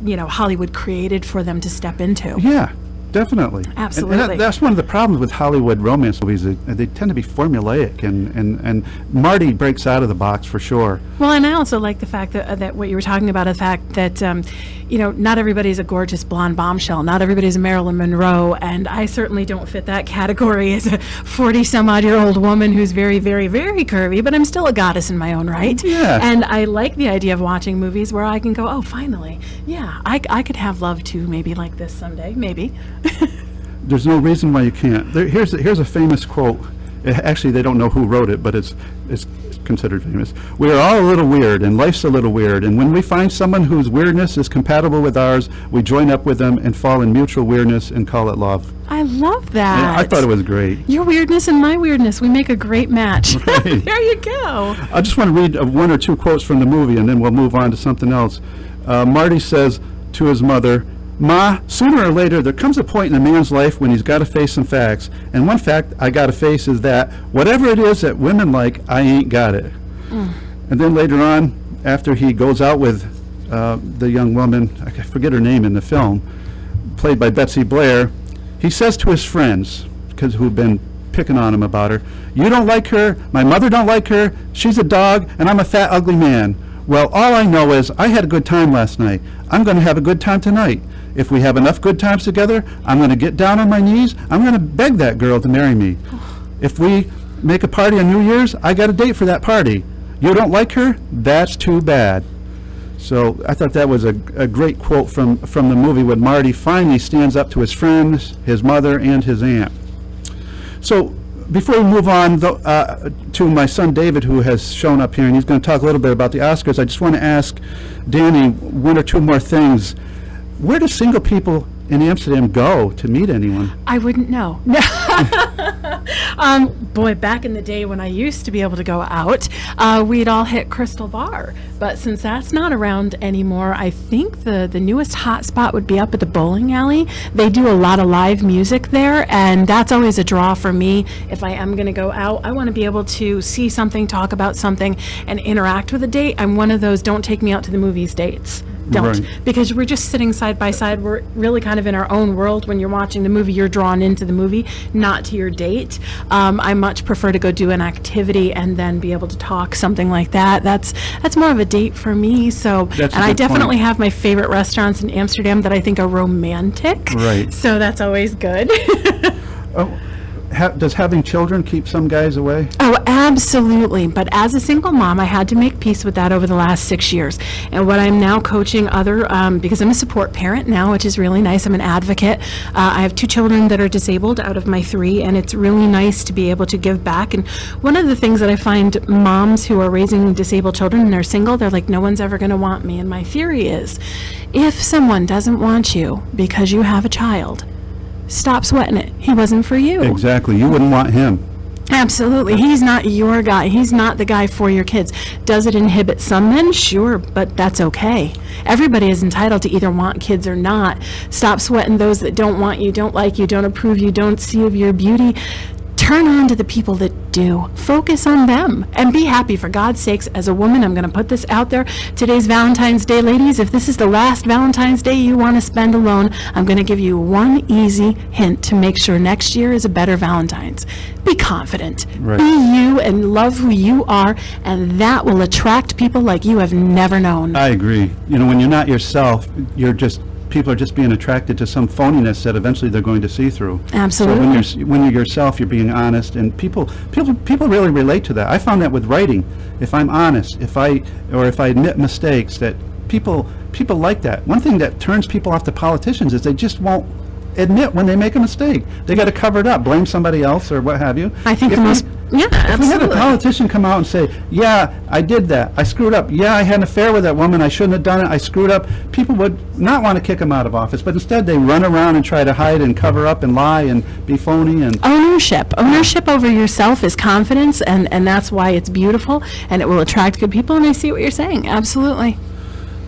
Hollywood created for them to step into. Yeah, definitely. Absolutely. And that's one of the problems with Hollywood romance movies. They tend to be formulaic, and Marty breaks out of the box for sure. Well, and I also like the fact that what you were talking about, the fact that, not everybody's a gorgeous blonde bombshell. Not everybody's a Marilyn Monroe, and I certainly don't fit that category as a 40-some-odd-year-old woman who's very, very, very curvy, but I'm still a goddess in my own right. Yeah. And I like the idea of watching movies where I can go, oh, finally, yeah, I could have love too, maybe like this someday, maybe. There's no reason why you can't. Here's a famous quote. Actually, they don't know who wrote it, but it's considered famous. We are all a little weird, and life's a little weird, and when we find someone whose weirdness is compatible with ours, we join up with them and fall in mutual weirdness and call it love. I love that. Yeah, I thought it was great. Your weirdness and my weirdness, we make a great match. Right. There you go. I just want to read one or two quotes from the movie, and then we'll move on to something else. Marty says to his mother, "Ma, sooner or later there comes a point in a man's life when he's got to face some facts. And one fact I got to face is that whatever it is that women like, I ain't got it." And then later on, after he goes out with the young woman, I forget her name in the film, played by Betsy Blair, he says to his friends, who've been picking on him about her, "You don't like her, my mother don't like her, she's a dog, and I'm a fat, ugly man. Well, all I know is I had a good time last night. I'm going to have a good time tonight. If we have enough good times together, I'm going to get down on my knees. I'm going to beg that girl to marry me. If we make a party on New Year's, I got a date for that party. You don't like her? That's too bad." So I thought that was a great quote from the movie when Marty finally stands up to his friends, his mother, and his aunt. So before we move on to my son David, who has shown up here, and he's going to talk a little bit about the Oscars, I just want to ask Danny one or two more things. Where do single people in Amsterdam go to meet anyone? I wouldn't know. Boy, back in the day when I used to be able to go out, we'd all hit Crystal Bar. But since that's not around anymore, I think the newest hot spot would be up at the bowling alley. They do a lot of live music there, and that's always a draw for me. If I am going to go out, I want to be able to see something, talk about something, and interact with a date. I'm one of those don't take me out to the movies dates. Don't. Right. Because we're just sitting side by side. We're really kind of in our own world. When you're watching the movie, you're drawn into the movie, not to your date. I much prefer to go do an activity and then be able to talk, something like that. That's more of a date for me. So, That's a and I good definitely point. have my favorite restaurants in Amsterdam that I think are romantic. Right. So that's always good. Does having children keep some guys away? Oh, absolutely. But as a single mom, I had to make peace with that over the last 6 years. And what I'm now coaching because I'm a support parent now, which is really nice. I'm an advocate. I have 2 children that are disabled out of my 3, and it's really nice to be able to give back. And one of the things that I find moms who are raising disabled children and they're single, they're like, no one's ever going to want me. And my theory is, if someone doesn't want you because you have a child, stop sweating it. He wasn't for you. Exactly. You wouldn't want him. Absolutely. He's not your guy. He's not the guy for your kids. Does it inhibit some men? Sure, but that's okay. Everybody is entitled to either want kids or not. Stop sweating those that don't want you, don't like you, don't approve you, don't see of your beauty. Turn on to the people that do. Focus on them and be happy. For God's sakes, as a woman, I'm going to put this out there. Today's Valentine's Day, ladies. If this is the last Valentine's Day you want to spend alone, I'm going to give you one easy hint to make sure next year is a better Valentine's. Be confident. Right. Be you and love who you are, and that will attract people like you have never known. I agree. You know, when you're not yourself, people are just being attracted to some phoniness that eventually they're going to see through. Absolutely. So when you're yourself, you're being honest, and people really relate to that. I found that with writing. If I'm honest, if I admit mistakes, that people like that. One thing that turns people off to politicians is they just won't admit when they make a mistake. They got to cover it up, blame somebody else or what have you. I think Yeah, If we had a absolutely. politician come out and say, yeah, I did that, I screwed up, yeah, I had an affair with that woman, I shouldn't have done it, I screwed up, people would not want to kick him out of office, but instead they run around and try to hide and cover up and lie and be phony and... Ownership over yourself is confidence, and that's why it's beautiful, and it will attract good people, and I see what you're saying, absolutely.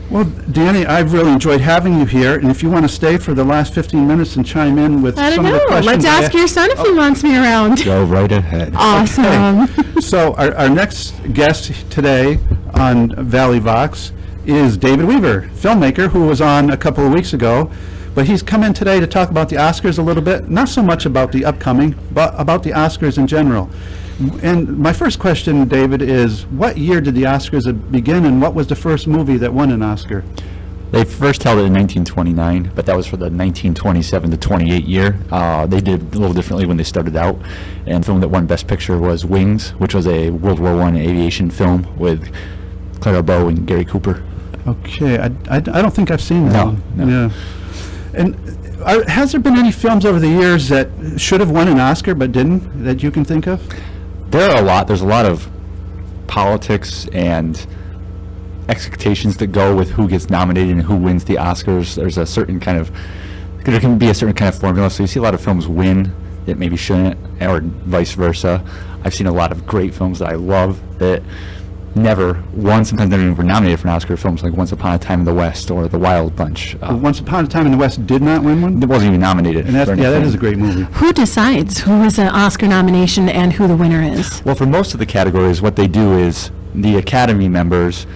Well, Danny, I've really enjoyed having you here, and if you want to stay for the last 15 minutes and chime in with I don't some of the know, questions... let's ask your son if he wants me around. Go right ahead. Awesome. So our next guest today on Valley Vox is David Weaver, filmmaker, who was on a couple of weeks ago. But he's come in today to talk about the Oscars a little bit, not so much about the upcoming, but about the Oscars in general. And my first question, David, is what year did the Oscars begin, and what was the first movie that won an Oscar? They first held it in 1929, but that was for the 1927 to 28 year. They did a little differently when they started out. And the film that won Best Picture was Wings, which was a World War I aviation film with Clara Bow and Gary Cooper. Okay, I don't think I've seen that No, one. no. Yeah. And has there been any films over the years that should have won an Oscar but didn't, that you can think of? There are a lot. There's a lot of politics and expectations that go with who gets nominated and who wins the Oscars. There can be a certain kind of formula. So you see a lot of films win that maybe shouldn't, or vice versa. I've seen a lot of great films that I love that never won. Sometimes never even were nominated for an Oscar. Films like Once Upon a Time in the West or The Wild Bunch. Once Upon a Time in the West did not win one? It wasn't even nominated. And that's, for yeah, that anything. is a great movie. Who decides who is an Oscar nomination and who the winner is? Well, for most of the categories, what they do is the Academy members,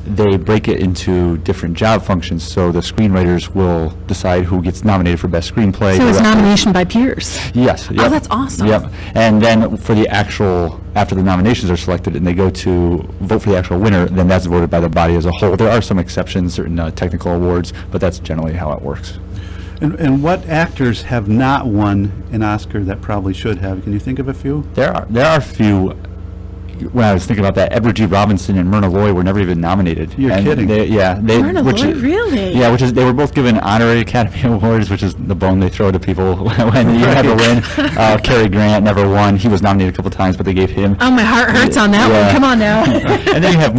they break it into different job functions. So the screenwriters will decide who gets nominated for Best Screenplay. So it's director- nomination by peers. Yes. Yep. Oh, that's awesome. Yep. And then for the actual, after the nominations are selected and they go to vote for the actual winner, then that's voted by the body as a whole. There are some exceptions, certain technical awards, but that's generally how it works. And what actors have not won an Oscar that probably should have? Can you think of a few? There are a few. When I was thinking about that, Edward G. Robinson and Myrna Loy were never even nominated. You're And kidding. Myrna Loy, really? Yeah, they were both given honorary Academy Awards, which is the bone they throw to people when you never win. Cary Grant never won. He was nominated a couple times, but they gave him. Oh, my heart hurts on that Yeah. one. Come on now. And then you have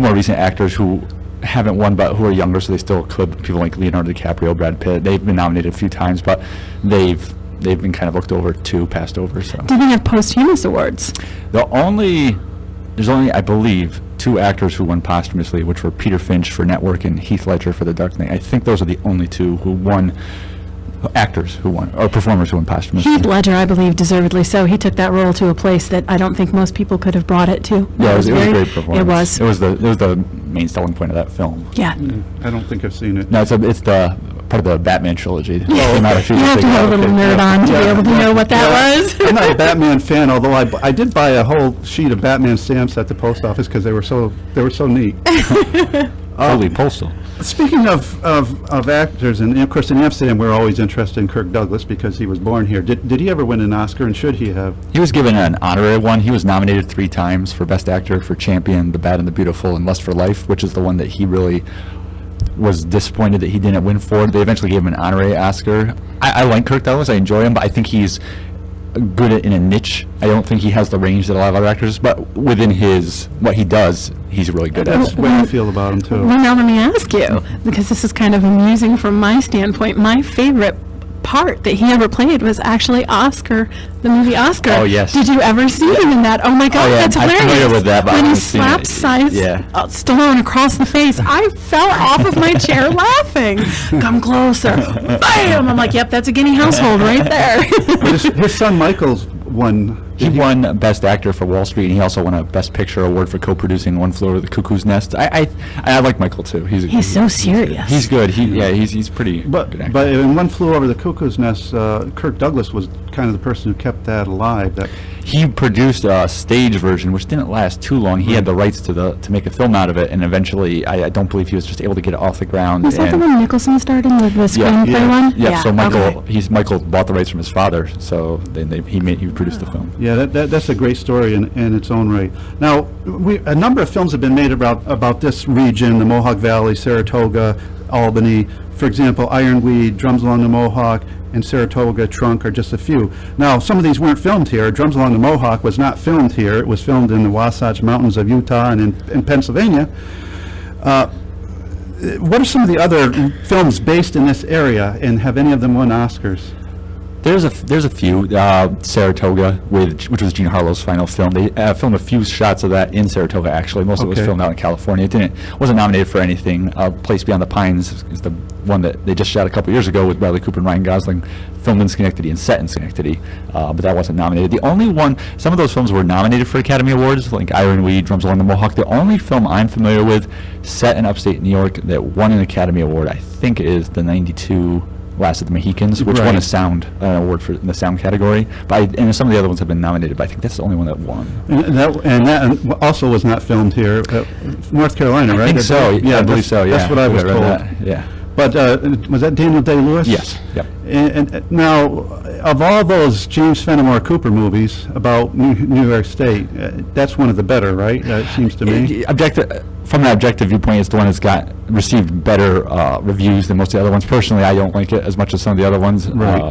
more recent actors who haven't won, but who are younger, so they still could. People like Leonardo DiCaprio, Brad Pitt. They've been nominated a few times, but they've been kind of looked over too, passed over. So Do they have posthumous awards? there's only, I believe, 2 actors who won posthumously, which were Peter Finch for Network and Heath Ledger for The Dark Knight. I think those are the only 2 who won, actors who won, or performers who won posthumously. Heath Ledger, I believe, deservedly so. He took that role to a place that I don't think most people could have brought it to. Yeah, it was a very- great performance. It was. It was the main selling point of that film. Yeah. I don't think I've seen it. No, it's the part of the Batman trilogy. that came out a few You years have to have a ago. little nerd on to be able to know what that was. I'm not a Batman fan, although I did buy a whole sheet of Batman stamps at the post office because they were so neat. Holy postal. Speaking of actors, and of course in Amsterdam we're always interested in Kirk Douglas because he was born here. Did he ever win an Oscar, and should he have? He was given an honorary one. He was nominated 3 times for Best Actor for Champion, The Bad and the Beautiful, and Lust for Life, which is the one that he really was disappointed that he didn't win for. They eventually gave him an honorary Oscar. I like Kirk Douglas. I enjoy him, but I think he's good in a niche. I don't think he has the range that a lot of other actors, but within what he does, he's really good at That's it. the way I feel about him too. Well, now let me ask you, because this is kind of amusing from my standpoint. My favorite part that he ever played was actually Oscar, the movie Oscar. Oh, yes. Did you ever see him in that? Oh my God, Oh, yeah. that's I'm hilarious. familiar with that, but I when he haven't seen it. slaps Yeah. Stallone across the face, I fell off of my chair laughing. Come closer. Bam! I'm like, yep, that's a Guinea household right there. His son Michael's won. He won Best Actor for Wall Street, and he also won a Best Picture award for co-producing One Flew Over the Cuckoo's Nest. I like Michael too. He's so serious. He's good. He's pretty good actor. But in One Flew Over the Cuckoo's Nest, Kirk Douglas was kind of the person who kept that alive. That He produced a stage version, which didn't last too long. He had the rights to make a film out of it, and eventually, I don't believe he was just able to get it off the ground. Was that the one Nicholson starred in, the screenplay one? Yeah. So Michael, okay. Michael bought the rights from his father, so he produced the film. Yeah, that's a great story in its own right. Now, a number of films have been made about this region, the Mohawk Valley, Saratoga, Albany. For example, Ironweed, Drums Along the Mohawk, and Saratoga Trunk are just a few. Now, some of these weren't filmed here. Drums Along the Mohawk was not filmed here. It was filmed in the Wasatch Mountains of Utah and in Pennsylvania. What are some of the other films based in this area, and have any of them won Oscars? There's a few. Saratoga, which was Gene Harlow's final film. They filmed a few shots of that in Saratoga. Actually, most of it was Okay. filmed out in California. It wasn't nominated for anything. Place Beyond the Pines is the one that they just shot a couple years ago with Bradley Cooper and Ryan Gosling, filmed in Schenectady and set in Schenectady, but that wasn't nominated. The only one, some of those films were nominated for Academy Awards, like Ironweed, Drums Along the Mohawk. The only film I'm familiar with set in upstate New York that won an Academy Award, I think, is the '92 Last of the Mohicans, which won Right. a sound award for in the sound category. And some of the other ones have been nominated, but I think that's the only one that won. And that also was not filmed here, North Carolina, right? I think so. Yeah, I believe so. Yeah, That's what I was read told. that, yeah. But was that Daniel Day-Lewis? Yes. Yep. And now, of all those James Fenimore Cooper movies about New York State, that's one of the better, right? It seems to me. From an objective viewpoint, it's the one that's received better reviews than most of the other ones. Personally, I don't like it as much as some of the other ones. Right.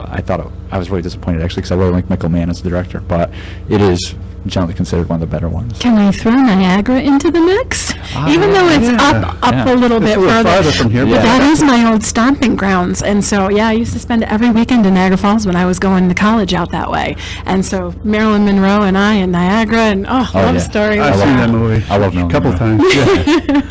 I was really disappointed, actually, because I really like Michael Mann as the director, but it is generally considered one of the better ones. Can we throw Niagara into the mix? Even though it's up yeah. a little It's bit a little further. farther from here, But but that is my old stomping grounds. And so, yeah, I used to spend every weekend in Niagara Falls when I was going to college out that way. And so Marilyn Monroe and I in Niagara, and love yeah. story. I've seen that movie. I love a Marilyn couple Monroe. times.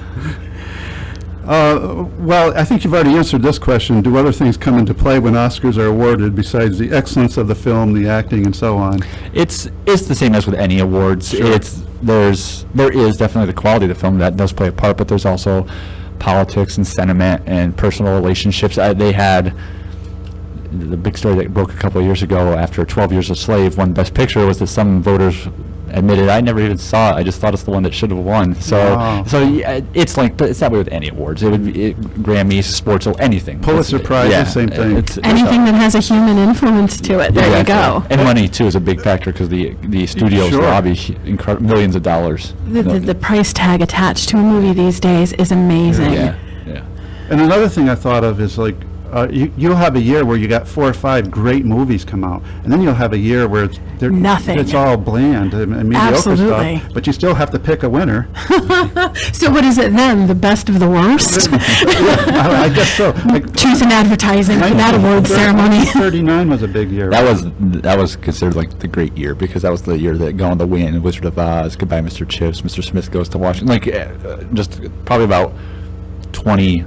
Well, I think you've already answered this question. Do other things come into play when Oscars are awarded besides the excellence of the film, the acting, and so on? It's the same as with any awards. Sure. There is definitely the quality of the film that does play a part, but there's also politics and sentiment and personal relationships. They had the big story that broke a couple of years ago after 12 Years a Slave won Best Picture was that some voters admitted, I never even saw it. I just thought it's the one that should have won. So, Wow. yeah, it's like, but it's that way with any awards. It would be Grammys, sports, or anything. Pulitzer Prize, the same thing. Anything that has a human influence to it. There you go. And money too is a big factor because the studios Sure. lobby millions of dollars. The price tag attached to a movie these days is amazing. Yeah. And another thing I thought of is like, you'll have a year where you got 4 or 5 great movies come out, and then you'll have a year where Nothing. it's all bland and mediocre Absolutely. stuff, but you still have to pick a winner. So what is it then? The best of the worst? I guess so. Like, Truth in advertising for that award ceremony. 39 was a big year. That was considered like the great year because that was the year that Gone with the Wind, Wizard of Oz, Goodbye Mr. Chips, Mr. Smith Goes to Washington. Like just probably about 20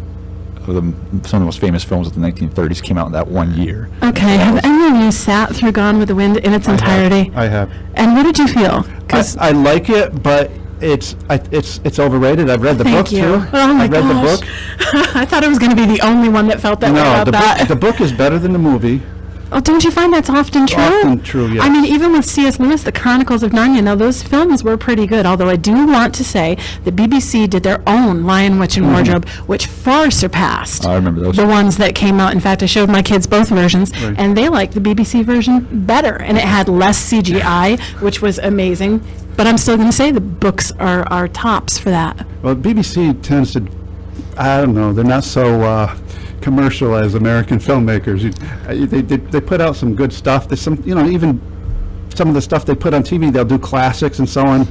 of some of the most famous films of the 1930s came out in that one year. Okay, have any of you sat through Gone with the Wind in its entirety? I have. And what did you feel? 'Cause I like it, but it's overrated. I've read the book thank you. too. Oh my I've read gosh. the book. I thought I was going to be the only one that felt that way No, about the that. book, the book is better than the movie. Oh, don't you find that's often true? Often true, yes. I mean, even with C.S. Lewis, The Chronicles of Narnia, now those films were pretty good, although I do want to say the BBC did their own Lion, Witch, and Wardrobe, which far surpassed I remember those. the ones that came out. In fact, I showed my kids both versions, Right. and they liked the BBC version better, and it had less CGI, which was amazing. But I'm still going to say the books are tops for that. Well, BBC tends to, I don't know, they're not so commercial as American filmmakers. They put out some good stuff. There's some, even some of the stuff they put on TV, they'll do classics and so on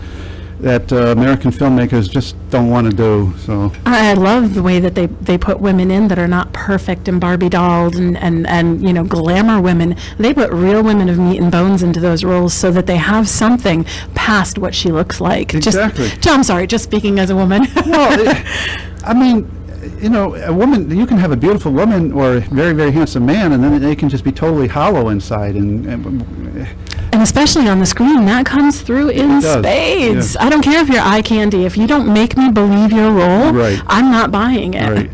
that American filmmakers just don't want to do. So I love the way that they put women in that are not perfect and Barbie dolled and glamour women. They put real women of meat and bones into those roles so that they have something past what she looks like. Exactly. I'm sorry, just speaking as a woman. well, I mean, a woman, you can have a beautiful woman or a very, very handsome man, and then they can just be totally hollow inside. And especially on the screen, that comes through in It does, spades. yeah. I don't care if you're eye candy. If you don't make me believe your role, Right. I'm not buying it. Right.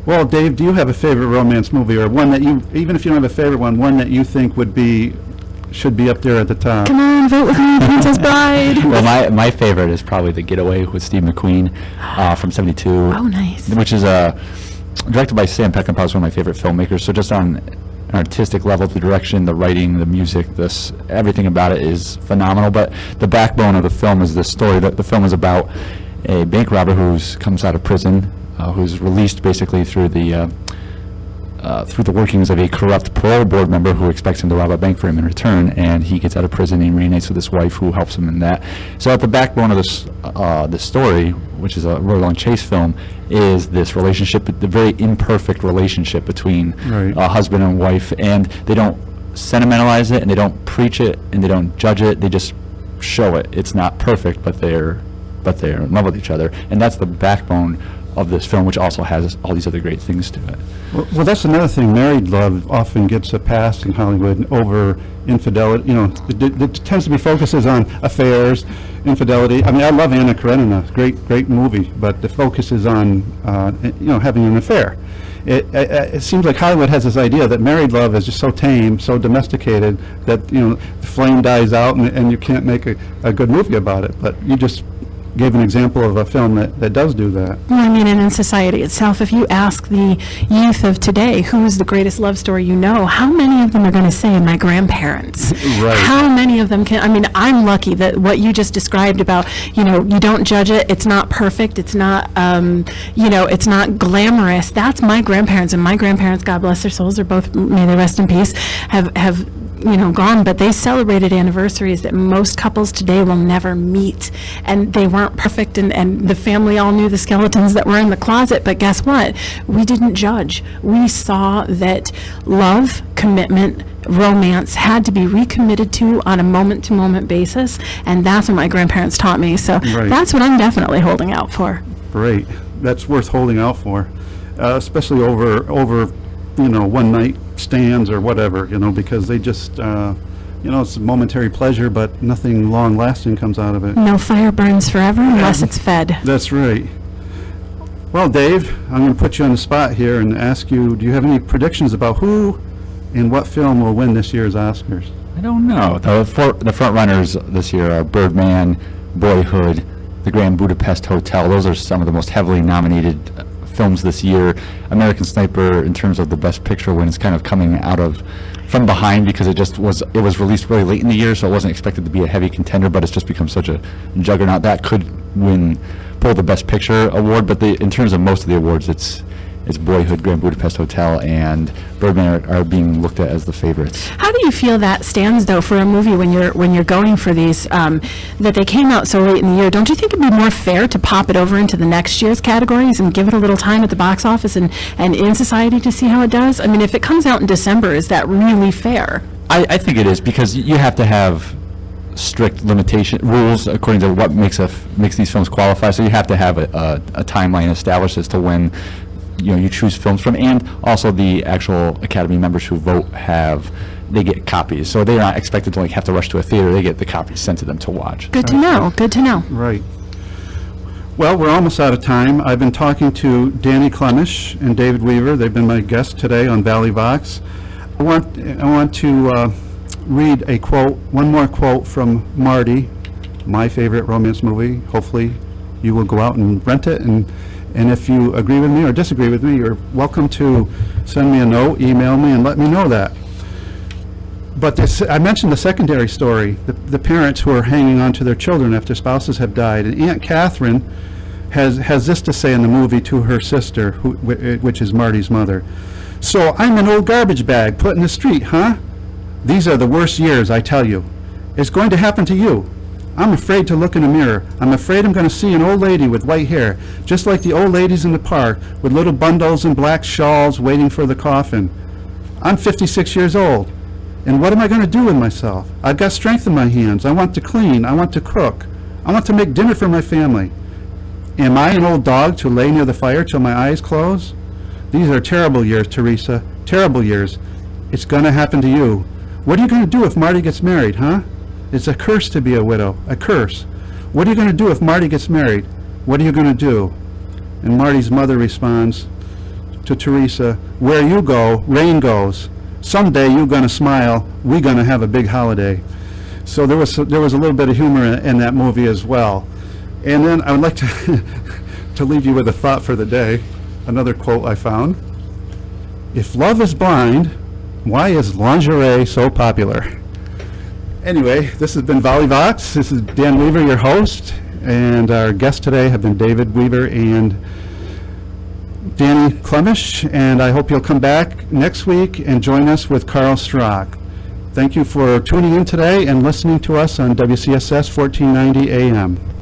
Well, Dave, do you have a favorite romance movie, or one that you, even if you don't have a favorite one that you think should be up there at the top? Come on, vote with me, Princess Bride. Well, my favorite is probably The Getaway with Steve McQueen from '72. Oh, nice. Which is directed by Sam Peckinpah, who's one of my favorite filmmakers. So just on an artistic level, the direction, the writing, the music, everything about it is phenomenal. But the backbone of the film is this story. The film is about a bank robber who comes out of prison, who's released basically through the through the workings of a corrupt parole board member who expects him to rob a bank for him in return, and he gets out of prison and reunites with his wife who helps him in that. So at the backbone of this story, which is a Roy Long Chase film, is this relationship, the very imperfect relationship between Right. husband and wife, and they don't sentimentalize it, and they don't preach it, and they don't judge it, they just show it. It's not perfect, but they're in love with each other, and that's the backbone of this film, which also has all these other great things to it. Well, that's another thing. Married love often gets a pass in Hollywood over infidelity. You know, it tends to be focuses on affairs, infidelity. I mean, I love Anna Karenina, great movie, but the focus is on, having an affair. It seems like Hollywood has this idea that married love is just so tame, so domesticated, that, the flame dies out and you can't make a good movie about it. But you just gave an example of a film that does do that. Well, I mean, and in society itself, if you ask the youth of today, who is the greatest love story you know, how many of them are going to say my grandparents? Right. How many of them can, I mean, I'm lucky that what you just described about, you don't judge it, it's not perfect, it's not, it's not glamorous. That's my grandparents, and my grandparents, God bless their souls, they're both, may they rest in peace, have gone, but they celebrated anniversaries that most couples today will never meet. And they weren't perfect, and the family all knew the skeletons that were in the closet, but guess what? We didn't judge. We saw that love, commitment, romance had to be recommitted to on a moment-to-moment basis, and that's what my grandparents taught me. So Right. that's what I'm definitely holding out for. Great. That's worth holding out for, especially over one night stands or whatever, because they just, it's a momentary pleasure, but nothing long lasting comes out of it. No fire burns forever unless it's fed. That's right. Well, Dave, I'm going to put you on the spot here and ask you, do you have any predictions about who and what film will win this year's Oscars? I don't know. The front runners this year are Birdman, Boyhood, The Grand Budapest Hotel. Those are some of the most heavily nominated films this year. American Sniper, in terms of the Best Picture win, is kind of coming out of from behind because it was released really late in the year, so it wasn't expected to be a heavy contender, but it's just become such a juggernaut that could pull the Best Picture award. But in terms of most of the awards, it's Boyhood, Grand Budapest Hotel, and Birdman are being looked at as the favorites. How do you feel that stands, though, for a movie when you're going for these, that they came out so late in the year? Don't you think it'd be more fair to pop it over into the next year's categories and give it a little time at the box office and in society to see how it does? I mean, if it comes out in December, is that really fair? I think it is, because you have to have strict rules according to what makes these films qualify. So you have to have a timeline established as to when you choose films from, and also the actual Academy members who vote they get copies. So they're not expected to have to rush to a theater. They get the copies sent to them to watch. Good to know. Good to know. Right. Well, we're almost out of time. I've been talking to Danielle Klemish and David Weaver. They've been my guests today on Valley Vox. I want to read one more quote from Marty, my favorite romance movie. Hopefully you will go out and rent it, and if you agree with me or disagree with me, you're welcome to send me a note, email me, and let me know that. But I mentioned the secondary story, the parents who are hanging on to their children after spouses have died. And Aunt Catherine has this to say in the movie to her sister, which is Marty's mother. "So I'm an old garbage bag put in the street, huh? These are the worst years, I tell you. It's going to happen to you. I'm afraid to look in a mirror. I'm afraid I'm going to see an old lady with white hair, just like the old ladies in the park, with little bundles and black shawls waiting for the coffin. I'm 56 years old. And what am I going to do with myself? I've got strength in my hands. I want to clean. I want to cook. I want to make dinner for my family. Am I an old dog to lay near the fire till my eyes close? These are terrible years, Teresa. Terrible years. It's going to happen to you. What are you going to do if Marty gets married, huh? It's a curse to be a widow, a curse. What are you going to do if Marty gets married? What are you going to do?" And Marty's mother responds to Teresa, "Where you go, rain goes. Someday you're going to smile. We're going to have a big holiday." So there was a little bit of humor in that movie as well. And then I would like to leave you with a thought for the day. Another quote I found. "If love is blind, why is lingerie so popular?" Anyway, this has been Valley Vox. This is Dan Weaver, your host, and our guests today have been David Weaver and Danny Klemish, and I hope you'll come back next week and join us with Carl Strock. Thank you for tuning in today and listening to us on WCSS 1490 AM.